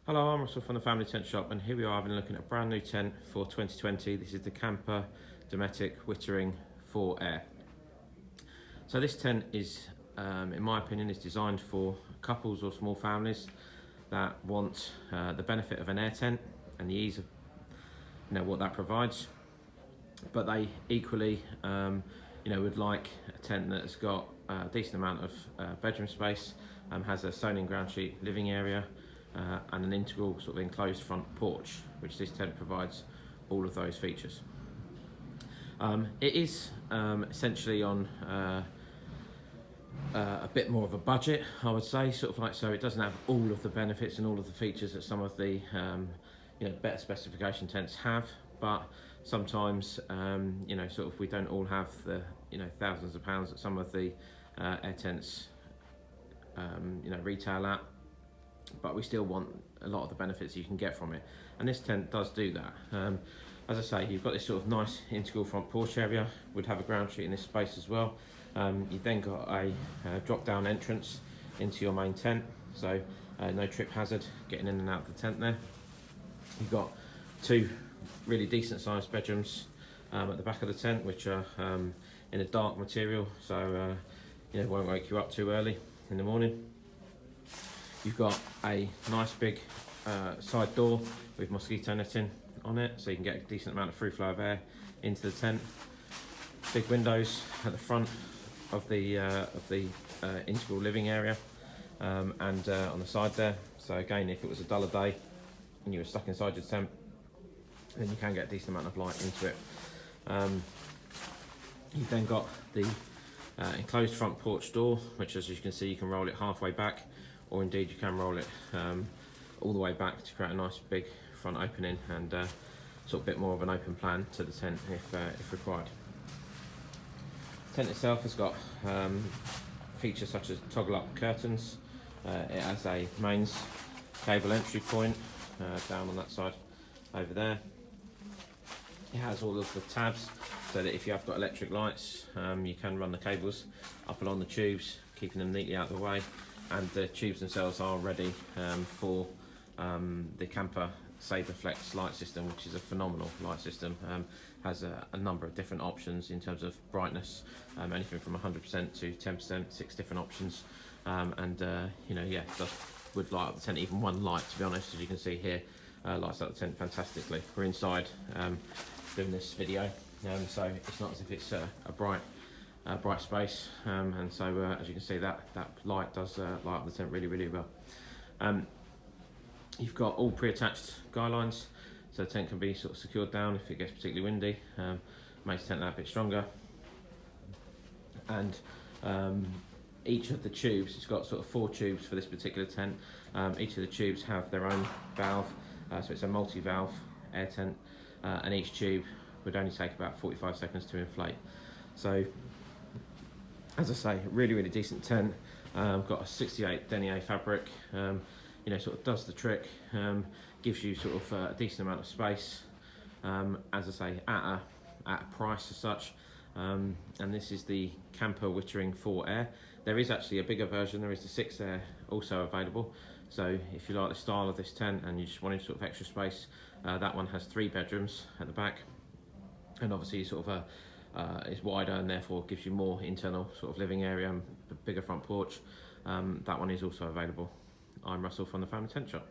Hello, I'm Russell from the Family Tent Shop, and here we are having a look at a brand new tent for 2020. This is the Kampa Wittering 4 Air. So this tent is, in my opinion, is designed for couples or small families that want the benefit of an air tent and the ease of what that provides, but they equally would like a tent that's got a decent amount of bedroom space, has a sewn-in ground sheet living area, and an integral sort of enclosed front porch, which this tent provides all of those features. It is essentially on a bit more of a budget, I would say, so it doesn't have all of the benefits and all of the features that some of the better specification tents have, but sometimes we don't all have the thousands of pounds that some of the air tents retail at, but we still want a lot of the benefits you can get from it, and this tent does do that. As I say, you've got this sort of nice integral front porch area, would have a ground sheet in this space as well. You've then got a drop down entrance into your main tent, so no trip hazard getting in and out of the tent there. You've got two really decent sized bedrooms at the back of the tent, which are in a dark material, so won't wake you up too early in the morning. You've got a nice big side door with mosquito netting on it, so you can get a decent amount of free flow of air into the tent. Big windows at the front of the integral living area, and on the side there. So again, if it was a duller day and you were stuck inside your tent, then you can get a decent amount of light into it. You've then got the enclosed front porch door, which, as you can see, you can roll it halfway back, or indeed you can roll it all the way back to create a nice big front opening and sort of a bit more of an open plan to the tent if required. The tent itself has got features such as toggle up curtains. It has a mains cable entry point down on that side over there. It has all of the tabs, so that if you have got electric lights, you can run the cables up along the tubes, keeping them neatly out of the way. And the tubes themselves are ready for the Kampa Saber Flex light system, which is a phenomenal light system. Has a number of different options in terms of brightness, anything from 100% to 10%, 6 different options, would light up the tent. Even one light, to be honest, as you can see here, lights up the tent fantastically. We're inside doing this video, so it's not as if it's a bright space, and so as you can see, that light does light up the tent really well. You've got all pre-attached guy lines, so the tent can be sort of secured down if it gets particularly windy. Makes the tent that a bit stronger. And each of the tubes, it's got sort of 4 tubes for this particular tent. Each of the tubes have their own valve, so it's a multi-valve air tent, and each tube would only take about 45 seconds to inflate. So, as I say, really decent tent. Got a 68 denier fabric, sort of does the trick, gives you sort of a decent amount of space, as I say, at a price as such. And this is the Kampa Wittering 4 Air. There is actually a bigger version, there is the 6 Air also available. So if you like the style of this tent and you just wanted sort of extra space, that one has 3 bedrooms at the back, and obviously sort of is wider and therefore gives you more internal sort of living area and a bigger front porch. That one is also available. I'm Russell from the Family Tent Shop.